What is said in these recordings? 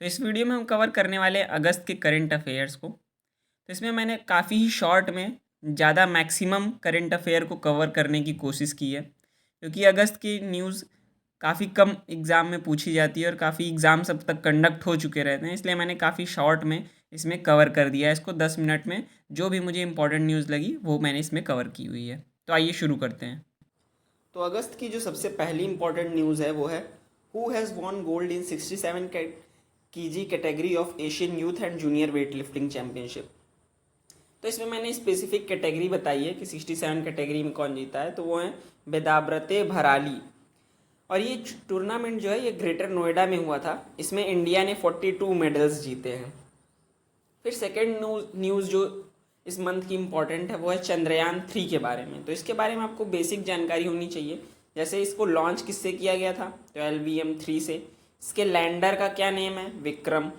तो इस वीडियो में हम कवर करने वाले हैं अगस्त के करंट अफेयर्स को। तो इसमें मैंने काफ़ी ही शॉर्ट में ज़्यादा मैक्सिमम करंट अफेयर को कवर करने की कोशिश की है, क्योंकि अगस्त की न्यूज़ काफ़ी कम एग्ज़ाम में पूछी जाती है और काफ़ी एग्ज़ाम्स अब तक कंडक्ट हो चुके रहते हैं, इसलिए मैंने काफ़ी शॉर्ट में इसमें कवर कर दिया है इसको। 10 मिनट में जो भी मुझे इंपॉर्टेंट न्यूज़ लगी वो मैंने इसमें कवर की हुई है। तो आइए शुरू करते हैं। तो अगस्त की जो सबसे पहली इंपॉर्टेंट न्यूज़ है वो है who has won gold in 67 KG category of Asian youth and junior weight lifting championship. तो इसमें मैंने स्पेसिफिक कैटेगरी बताई है कि 67 कैटेगरी में कौन जीता है, तो वो है बेदाब्रते भराली। और ये टूर्नामेंट जो है ये ग्रेटर नोएडा में हुआ था। इसमें इंडिया ने 42 मेडल्स जीते हैं। फिर सेकेंड न्यूज़ जो इस मंथ की इम्पॉर्टेंट है वो है चंद्रयान 3 के बारे में। तो इसके बारे में आपको बेसिक जानकारी होनी चाहिए। जैसे इसको लॉन्च किससे किया गया था, तो LVM-3 से। इसके लैंडर का क्या नेम है, विक्रम।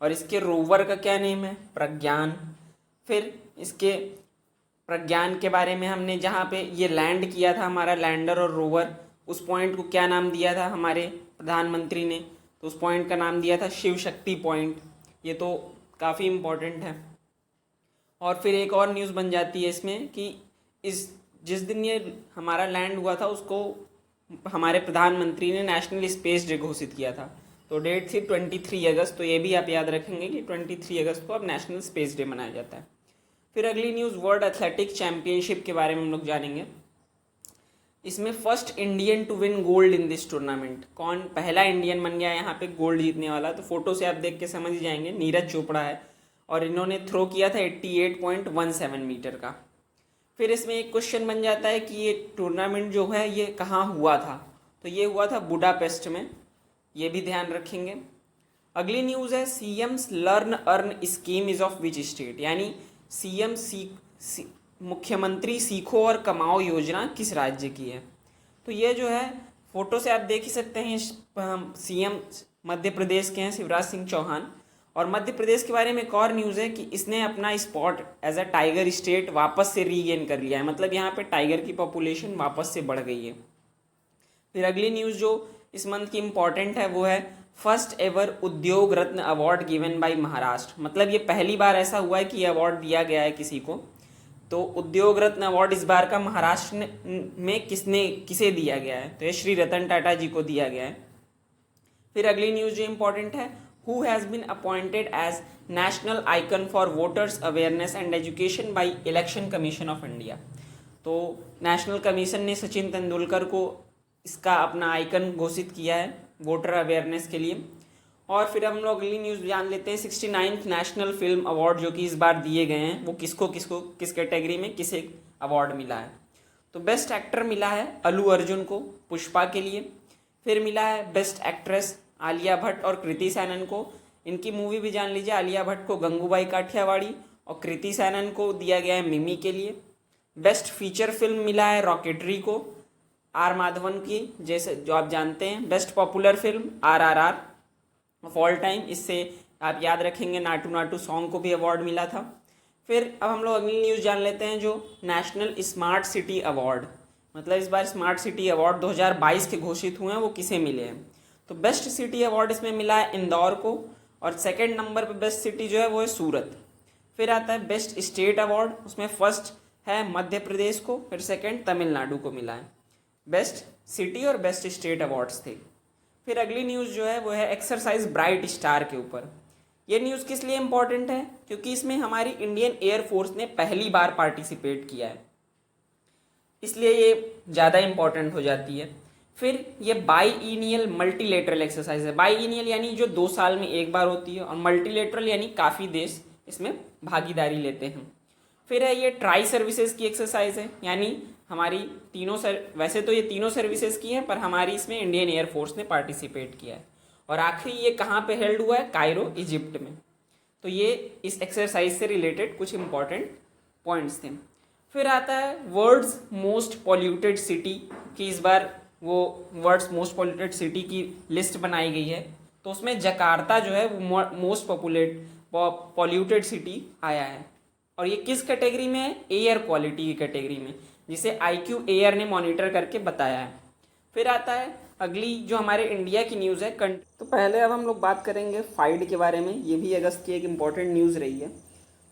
और इसके रोवर का क्या नेम है, प्रज्ञान। फिर इसके प्रज्ञान के बारे में हमने जहाँ पे ये लैंड किया था हमारा लैंडर और रोवर, उस पॉइंट को क्या नाम दिया था हमारे प्रधानमंत्री ने, तो उस पॉइंट का नाम दिया था शिव शक्ति पॉइंट। ये तो काफ़ी इम्पोर्टेंट है। और फिर एक और न्यूज़ बन जाती है इसमें कि जिस दिन ये हमारा लैंड हुआ था उसको हमारे प्रधानमंत्री ने नेशनल स्पेस डे घोषित किया था। तो डेट थी 23 अगस्त। तो ये भी आप याद रखेंगे कि 23 अगस्त को अब नेशनल स्पेस डे मनाया जाता है। फिर अगली न्यूज़ वर्ल्ड एथलेटिक चैम्पियनशिप के बारे में हम लोग जानेंगे। इसमें first Indian to win gold in this tournament, कौन पहला इंडियन बन गया यहाँ पे गोल्ड जीतने वाला, तो फोटो से आप देख के समझ ही जाएंगे, नीरज चोपड़ा है। और इन्होंने थ्रो किया था 88.17 मीटर का। फिर इसमें एक क्वेश्चन बन जाता है कि ये टूर्नामेंट जो है ये कहाँ हुआ था, तो ये हुआ था बुडापेस्ट में। ये भी ध्यान रखेंगे। अगली न्यूज़ है CM's learn earn scheme is of which state, यानी CM मुख्यमंत्री सीखो और कमाओ योजना किस राज्य की है। तो ये जो है फोटो से आप देख ही सकते हैं, CM मध्य प्रदेश के हैं, शिवराज सिंह चौहान। और मध्य प्रदेश के बारे में एक और न्यूज़ है कि इसने अपना spot as a tiger state वापस से रीगेन कर लिया है, मतलब यहाँ पे टाइगर की पॉपुलेशन वापस से बढ़ गई है। फिर अगली न्यूज़ जो इस मंथ की इम्पॉर्टेंट है वो है फर्स्ट एवर उद्योग रत्न अवार्ड गिवन बाय महाराष्ट्र, मतलब ये पहली बार ऐसा हुआ है कि ये अवार्ड दिया गया है किसी को। तो उद्योग रत्न अवार्ड इस बार का महाराष्ट्र में किसे दिया गया है, तो ये श्री रतन टाटा जी को दिया गया है। फिर अगली न्यूज़ जो इम्पॉर्टेंट है who has been appointed as national icon for voters awareness and education by election commission of India. तो नेशनल कमीशन ने सचिन तेंदुलकर को इसका अपना आइकन घोषित किया है वोटर अवेयरनेस के लिए। और फिर हम लोग अगली न्यूज़ जान लेते हैं 69th नेशनल फिल्म अवार्ड जो कि इस बार दिए गए हैं, वो किसको किसको किस कैटेगरी में किसे अवार्ड मिला है। तो बेस्ट एक्टर मिला है अल्लू अर्जुन को पुष्पा के लिए। फिर मिला है बेस्ट एक्ट्रेस आलिया भट्ट और कृति सैनन को। इनकी मूवी भी जान लीजिए, आलिया भट्ट को गंगूबाई काठियावाड़ी और कृति सैनन को दिया गया है मिमी के लिए। बेस्ट फीचर फिल्म मिला है रॉकेटरी को आर माधवन की, जैसे जो आप जानते हैं। Best popular film RRR of all time, इससे आप याद रखेंगे नाटू नाटू सॉन्ग को भी अवार्ड मिला था। फिर अब हम लोग अगली न्यूज़ जान लेते हैं जो नेशनल स्मार्ट सिटी अवार्ड, मतलब इस बार स्मार्ट सिटी अवार्ड 2022 के घोषित हुए हैं, वो किसे मिले हैं। तो बेस्ट सिटी अवार्ड इसमें मिला है इंदौर को, और सेकेंड नंबर पर बेस्ट सिटी जो है वो है सूरत। फिर आता है बेस्ट स्टेट अवार्ड, उसमें फर्स्ट है मध्य प्रदेश को, फिर सेकेंड तमिलनाडु को मिला है। बेस्ट सिटी और बेस्ट स्टेट अवार्ड्स थे। फिर अगली न्यूज़ जो है वो है एक्सरसाइज ब्राइट स्टार के ऊपर। ये न्यूज़ किस लिए इम्पॉर्टेंट है, क्योंकि इसमें हमारी इंडियन एयरफोर्स ने पहली बार पार्टिसिपेट किया है, इसलिए ये ज़्यादा इम्पॉर्टेंट हो जाती है। फिर ये बाईइनियल मल्टीलेटरल एक्सरसाइज है। बाईइनियल यानी जो 2 साल में एक बार होती है, और मल्टीलेटरल यानी काफ़ी देश इसमें भागीदारी लेते हैं। फिर है ये ट्राई सर्विसेज की एक्सरसाइज है, यानी हमारी वैसे तो ये तीनों सर्विसेज की हैं, पर हमारी इसमें इंडियन एयरफोर्स ने पार्टिसिपेट किया है। और आखिरी ये कहाँ पे हेल्ड हुआ है, कायरो इजिप्ट में। तो ये इस एक्सरसाइज से रिलेटेड कुछ इंपॉर्टेंट पॉइंट्स थे। फिर आता है वर्ल्ड्स मोस्ट पॉल्यूटेड सिटी की, इस बार वो वर्ल्ड्स मोस्ट पॉल्यूटेड सिटी की लिस्ट बनाई गई है। तो उसमें जकार्ता जो है वो मोस्ट पॉल्यूटेड सिटी आया है। और ये किस कैटेगरी में है, एयर क्वालिटी की कैटेगरी में, जिसे IQ एयर ने मॉनिटर करके बताया है। फिर आता है अगली जो हमारे इंडिया की न्यूज़ है तो पहले अब हम लोग बात करेंगे फाइड के बारे में। ये भी अगस्त की एक इम्पॉर्टेंट न्यूज़ रही है,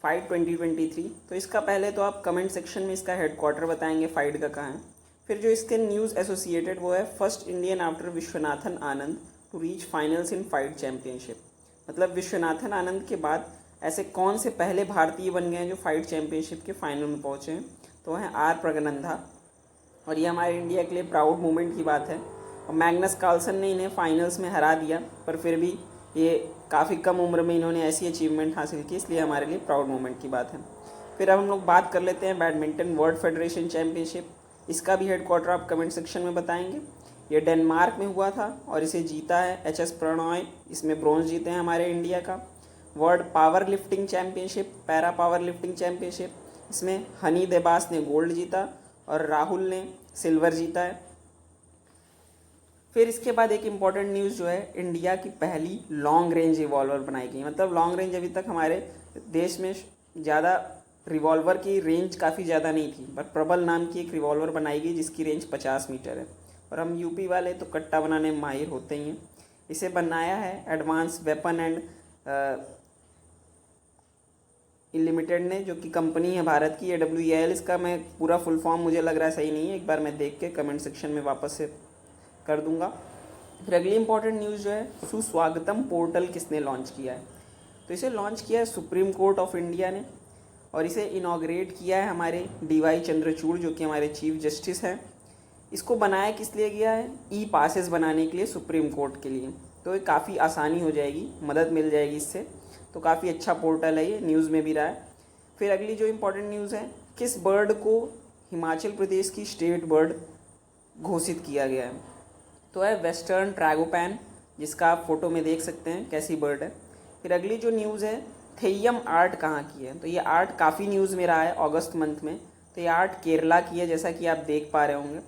फाइड 2023। तो इसका पहले तो आप कमेंट सेक्शन में इसका हेडक्वार्टर बताएंगे फाइड का कहाँ है। फिर जो इसके न्यूज़ एसोसिएटेड वो है first Indian after Viswanathan Anand to reach finals in FIDE championship. मतलब विश्वनाथन आनंद के बाद ऐसे कौन से पहले भारतीय बन गए हैं जो फाइड चैम्पियनशिप के फाइनल में पहुँचे हैं, तो हैं आर प्रगनंदा। और ये हमारे इंडिया के लिए प्राउड मोमेंट की बात है। और मैग्नस कार्लसन ने इन्हें फाइनल्स में हरा दिया, पर फिर भी ये काफ़ी कम उम्र में इन्होंने ऐसी अचीवमेंट हासिल की, इसलिए हमारे लिए प्राउड मोमेंट की बात है। फिर अब हम लोग बात कर लेते हैं बैडमिंटन वर्ल्ड फेडरेशन चैम्पियनशिप। इसका भी हेडक्वार्टर आप कमेंट सेक्शन में बताएंगे। ये डेनमार्क में हुआ था और इसे जीता है एच.एस. प्रणॉय। इसमें ब्रॉन्ज जीते हैं हमारे इंडिया का। World power lifting championship, para power lifting championship, इसमें हनी देबास ने गोल्ड जीता और राहुल ने सिल्वर जीता है। फिर इसके बाद एक इम्पॉर्टेंट न्यूज़ जो है, इंडिया की पहली लॉन्ग रेंज रिवॉल्वर बनाई गई। मतलब लॉन्ग रेंज अभी तक हमारे देश में ज़्यादा रिवॉल्वर की रेंज काफ़ी ज़्यादा नहीं थी, पर प्रबल नाम की एक रिवॉल्वर बनाई गई जिसकी रेंज 50 मीटर है। और हम यूपी वाले तो कट्टा बनाने में माहिर होते ही हैं। इसे बनाया है एडवांस वेपन एंड लिमिटेड ने, जो कि कंपनी है भारत की, AWEL। इसका मैं पूरा फुल फॉर्म मुझे लग रहा है सही नहीं है, एक बार मैं देख के कमेंट सेक्शन में वापस से कर दूंगा। फिर अगली इंपॉर्टेंट न्यूज़ जो है, सुस्वागतम पोर्टल किसने लॉन्च किया है, तो इसे लॉन्च किया है सुप्रीम कोर्ट ऑफ इंडिया ने। और इसे इनाग्रेट किया है हमारे DY चंद्रचूड़, जो कि हमारे चीफ जस्टिस हैं। इसको बनाया किस लिए गया है, ई पासेस बनाने के लिए सुप्रीम कोर्ट के लिए। तो ये काफ़ी आसानी हो जाएगी, मदद मिल जाएगी इससे। तो काफ़ी अच्छा पोर्टल है, ये न्यूज़ में भी रहा है। फिर अगली जो इम्पोर्टेंट न्यूज़ है, किस बर्ड को हिमाचल प्रदेश की स्टेट बर्ड घोषित किया गया है, तो है वेस्टर्न ट्रैगोपैन, जिसका आप फोटो में देख सकते हैं कैसी बर्ड है। फिर अगली जो न्यूज़ है, थेयम आर्ट कहाँ की है, तो ये आर्ट काफ़ी न्यूज़ में रहा है अगस्त मंथ में। तो ये आर्ट केरला की है, जैसा कि आप देख पा रहे होंगे।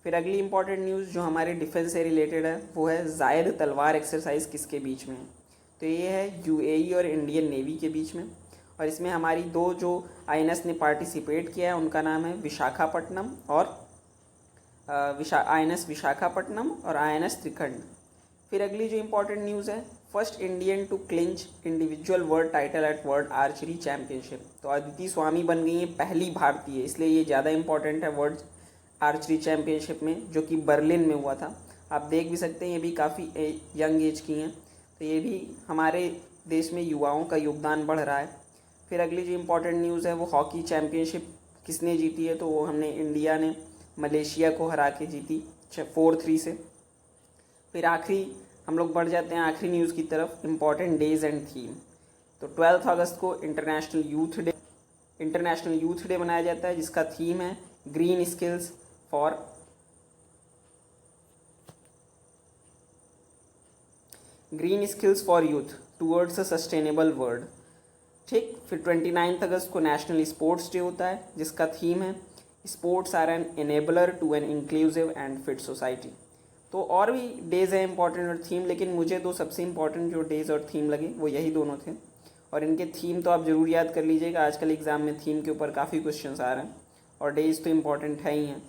फिर अगली इंपॉर्टेंट न्यूज़ जो हमारे डिफेंस से रिलेटेड है वो है जायद तलवार एक्सरसाइज किसके बीच में है, तो ये है UAE और इंडियन नेवी के बीच में। और इसमें हमारी दो जो INS ने पार्टिसिपेट किया है उनका नाम है विशाखापट्टनम और INS विशाखापट्टनम और INS त्रिखंड। फिर अगली जो इम्पोर्टेंट न्यूज़ है, first Indian to clinch individual world title at world archery championship. तो अदिति स्वामी बन गई हैं पहली भारतीय, इसलिए ये ज़्यादा इंपॉर्टेंट है वर्ल्ड आर्चरी चैम्पियनशिप में, जो कि बर्लिन में हुआ था। आप देख भी सकते हैं ये भी काफ़ी यंग एज की हैं, तो ये भी हमारे देश में युवाओं का योगदान बढ़ रहा है। फिर अगली जो इम्पोर्टेंट न्यूज़ है वो हॉकी चैम्पियनशिप किसने जीती है, तो वो हमने इंडिया ने मलेशिया को हरा के जीती 4-3 से। फिर आखिरी हम लोग बढ़ जाते हैं आखिरी न्यूज़ की तरफ, इम्पॉर्टेंट डेज एंड थीम। तो 12 अगस्त को इंटरनेशनल यूथ डे मनाया जाता है, जिसका थीम है green skills for youth towards a sustainable world. ठीक। फिर 29 अगस्त को नेशनल स्पोर्ट्स डे होता है, जिसका थीम है sports are an enabler to an inclusive and fit society. तो और भी डेज हैं इंपॉर्टेंट और थीम, लेकिन मुझे दो सबसे इंपॉर्टेंट जो डेज और थीम लगे वो यही दोनों थे। और इनके थीम तो आप ज़रूर याद कर लीजिएगा, आजकल एग्ज़ाम में थीम के ऊपर काफ़ी क्वेश्चंस आ रहे हैं, और डेज तो इम्पॉर्टेंट है ही हैं।